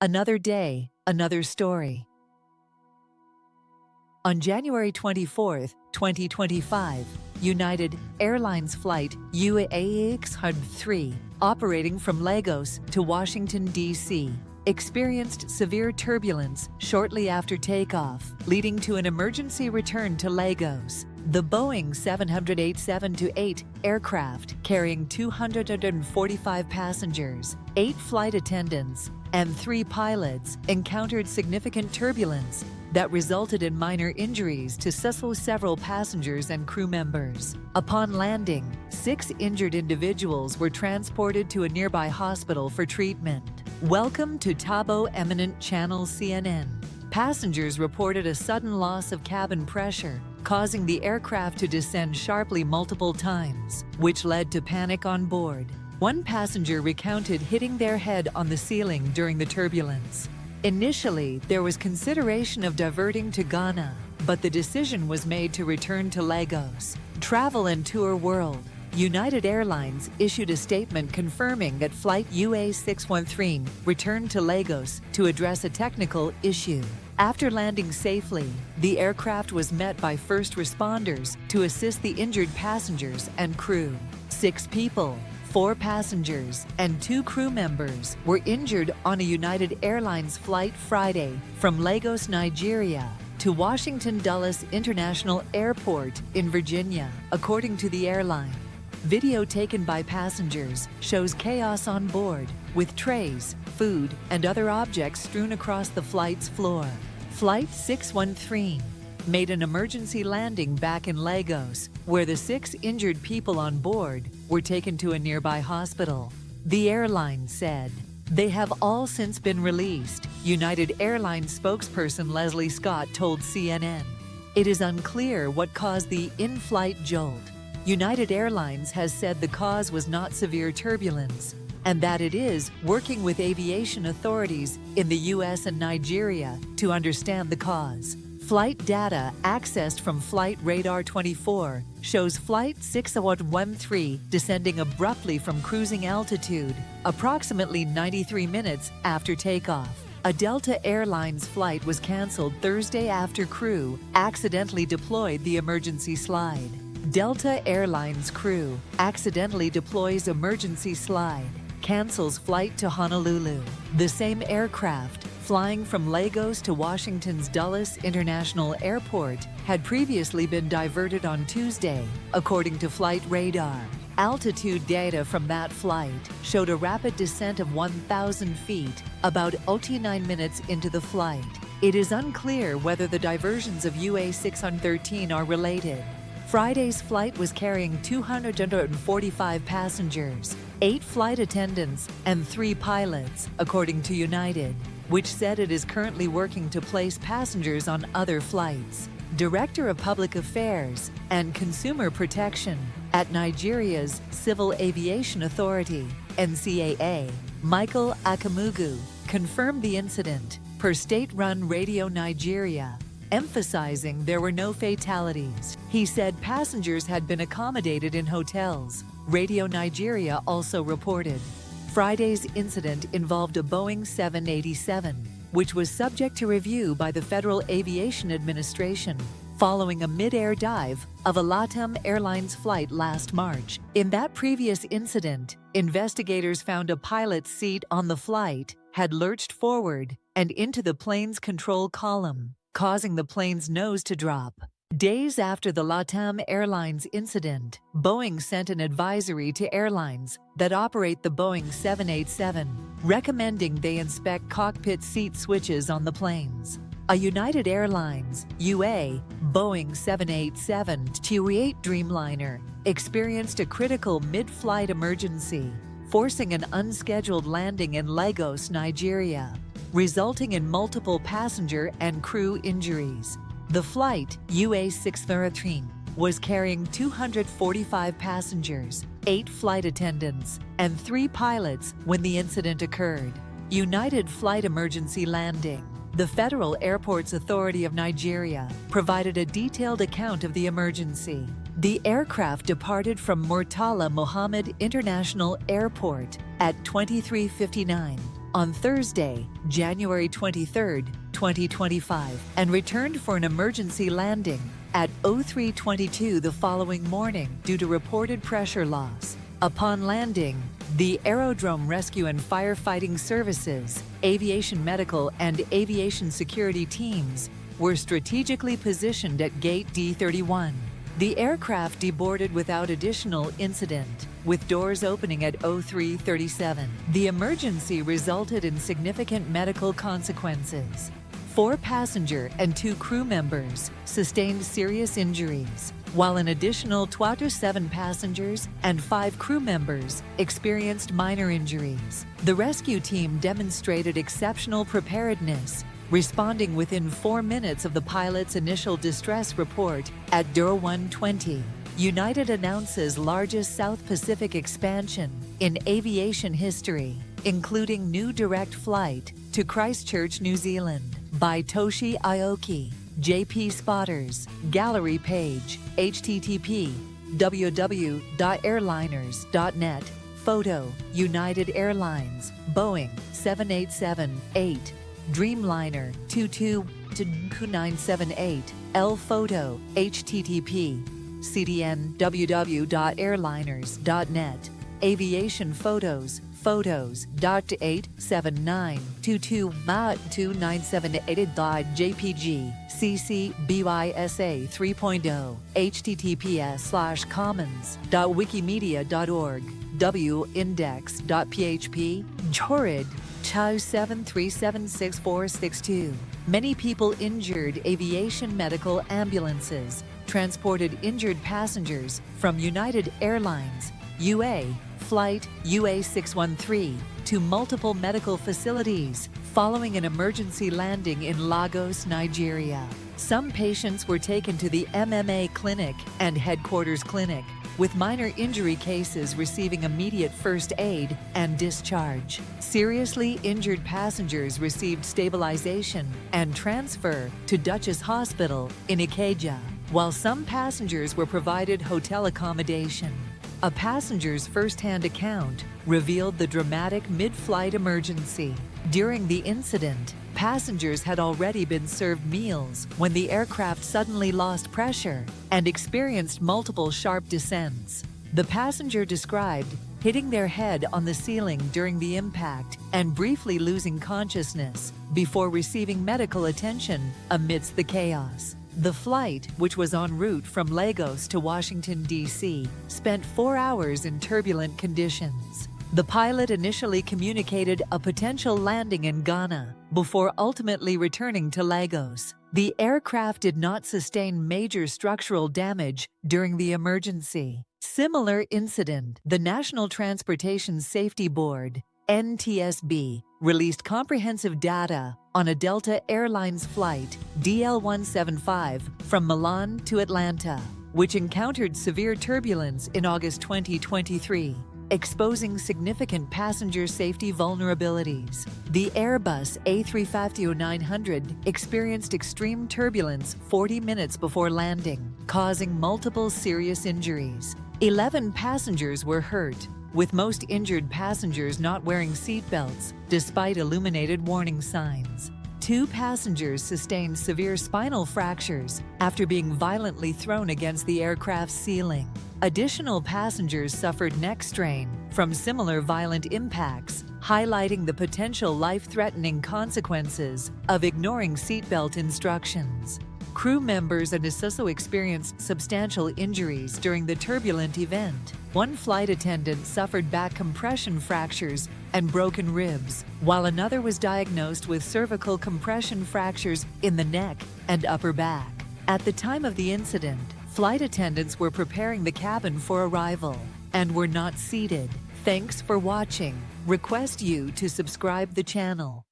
Another day, another story. On January 24, 2025, United Airlines Flight UA613, operating from Lagos to Washington, D.C., experienced severe turbulence shortly after takeoff, leading to an emergency return to Lagos. The Boeing 787-8 aircraft, carrying 245 passengers, 8 flight attendants, and 3 pilots, encountered significant turbulence that resulted in minor injuries to several passengers and crew members. Upon landing, 6 injured individuals were transported to a nearby hospital for treatment. Welcome to Tabo Eminent Channel CNN. Passengers reported a sudden loss of cabin pressure, causing the aircraft to descend sharply multiple times, which led to panic on board. One passenger recounted hitting their head on the ceiling during the turbulence. Initially, there was consideration of diverting to Ghana, but the decision was made to return to Lagos. Travel and Tour World. United Airlines issued a statement confirming that Flight UA613 returned to Lagos to address a technical issue. After landing safely, the aircraft was met by first responders to assist the injured passengers and crew. 6 people, 4 passengers, and 2 crew members were injured on a United Airlines flight Friday from Lagos, Nigeria, to Washington Dulles International Airport in Virginia, according to the airline. Video taken by passengers shows chaos on board, with trays, food, and other objects strewn across the flight's floor. Flight 613 made an emergency landing back in Lagos, where the 6 injured people on board were taken to a nearby hospital. The airline said, "They have all since been released," United Airlines spokesperson Leslie Scott told CNN. It is unclear what caused the in-flight jolt. United Airlines has said the cause was not severe turbulence, and that it is working with aviation authorities in the U.S. and Nigeria to understand the cause. Flight data accessed from Flight Radar 24 shows Flight 613 descending abruptly from cruising altitude, approximately 93 minutes after takeoff. A Delta Airlines flight was canceled Thursday after crew accidentally deployed the emergency slide. Delta Airlines crew accidentally deploys emergency slide, cancels flight to Honolulu. The same aircraft, flying from Lagos to Washington's Dulles International Airport, had previously been diverted on Tuesday, according to Flight Radar. Altitude data from that flight showed a rapid descent of 1,000 feet, about 89 minutes into the flight. It is unclear whether the diversions of UA613 are related. Friday's flight was carrying 245 passengers, 8 flight attendants, and 3 pilots, according to United, which said it is currently working to place passengers on other flights. Director of Public Affairs and Consumer Protection at Nigeria's Civil Aviation Authority, NCAA, Michael Akamugu, confirmed the incident per state-run Radio Nigeria, emphasizing there were no fatalities. He said passengers had been accommodated in hotels. Radio Nigeria also reported Friday's incident involved a Boeing 787, which was subject to review by the Federal Aviation Administration following a mid-air dive of a LATAM Airlines flight last March. In that previous incident, investigators found a pilot's seat on the flight had lurched forward and into the plane's control column, causing the plane's nose to drop. Days after the LATAM Airlines incident, Boeing sent an advisory to airlines that operate the Boeing 787, recommending they inspect cockpit seat switches on the planes. A United Airlines UA Boeing 787-8 Dreamliner experienced a critical mid-flight emergency, forcing an unscheduled landing in Lagos, Nigeria, resulting in multiple passenger and crew injuries. The flight, UA613, was carrying 245 passengers, 8 flight attendants, and 3 pilots when the incident occurred. United Flight Emergency Landing. The Federal Airports Authority of Nigeria provided a detailed account of the emergency. The aircraft departed from Murtala Mohammed International Airport at 23:59 on Thursday, January 23, 2025, and returned for an emergency landing at 03:22 the following morning due to reported pressure loss. Upon landing, the Aerodrome Rescue and Firefighting Services, Aviation Medical, and Aviation Security teams were strategically positioned at Gate D31. The aircraft deboarded without additional incident, with doors opening at 03:37. The emergency resulted in significant medical consequences. 4 passenger and 2 crew members sustained serious injuries, while an additional 27 passengers and 5 crew members experienced minor injuries. The rescue team demonstrated exceptional preparedness, responding within 4 minutes of the pilot's initial distress report at 01:20. United announces largest South Pacific expansion in aviation history, including new direct flight to Christchurch, New Zealand by Toshi Aoki. JP Spotters, gallery page, http www.airliners.net. Photo, United Airlines, Boeing 787-8, Dreamliner 22-978, L Photo, http cdn www.airliners.net. Aviation photos, photos.87922.2978.jpg cc BYSA 3.0 https:/commons.wikimedia.org windex.php Jorid 273764662. Many people injured. Aviation medical ambulances transported injured passengers from United Airlines Flight UA613 to multiple medical facilities following an emergency landing in Lagos, Nigeria. Some patients were taken to the MMA clinic and headquarters clinic, with minor injury cases receiving immediate first aid and discharge. Seriously injured passengers received stabilization and transfer to Duchess Hospital in Ikeja, while some passengers were provided hotel accommodation. A passenger's first-hand account revealed the dramatic mid-flight emergency. During the incident, passengers had already been served meals when the aircraft suddenly lost pressure and experienced multiple sharp descents. The passenger described hitting their head on the ceiling during the impact and briefly losing consciousness before receiving medical attention amidst the chaos. The flight, which was en route from Lagos to Washington, D.C., spent 4 hours in turbulent conditions. The pilot initially communicated a potential landing in Ghana before ultimately returning to Lagos. The aircraft did not sustain major structural damage during the emergency. Similar incident, the National Transportation Safety Board, NTSB, released comprehensive data on a Delta Airlines flight DL175 from Milan to Atlanta, which encountered severe turbulence in August 2023, exposing significant passenger safety vulnerabilities. The Airbus A350-900 experienced extreme turbulence 40 minutes before landing, causing multiple serious injuries. 11 passengers were hurt, with most injured passengers not wearing seatbelts despite illuminated warning signs. 2 passengers sustained severe spinal fractures after being violently thrown against the aircraft's ceiling. Additional passengers suffered neck strain from similar violent impacts, highlighting the potential life-threatening consequences of ignoring seatbelt instructions. Crew members and also experienced substantial injuries during the turbulent event. One flight attendant suffered back compression fractures and broken ribs, while another was diagnosed with cervical compression fractures in the neck and upper back. At the time of the incident, flight attendants were preparing the cabin for arrival and were not seated. Thanks for watching. Request you to subscribe the channel.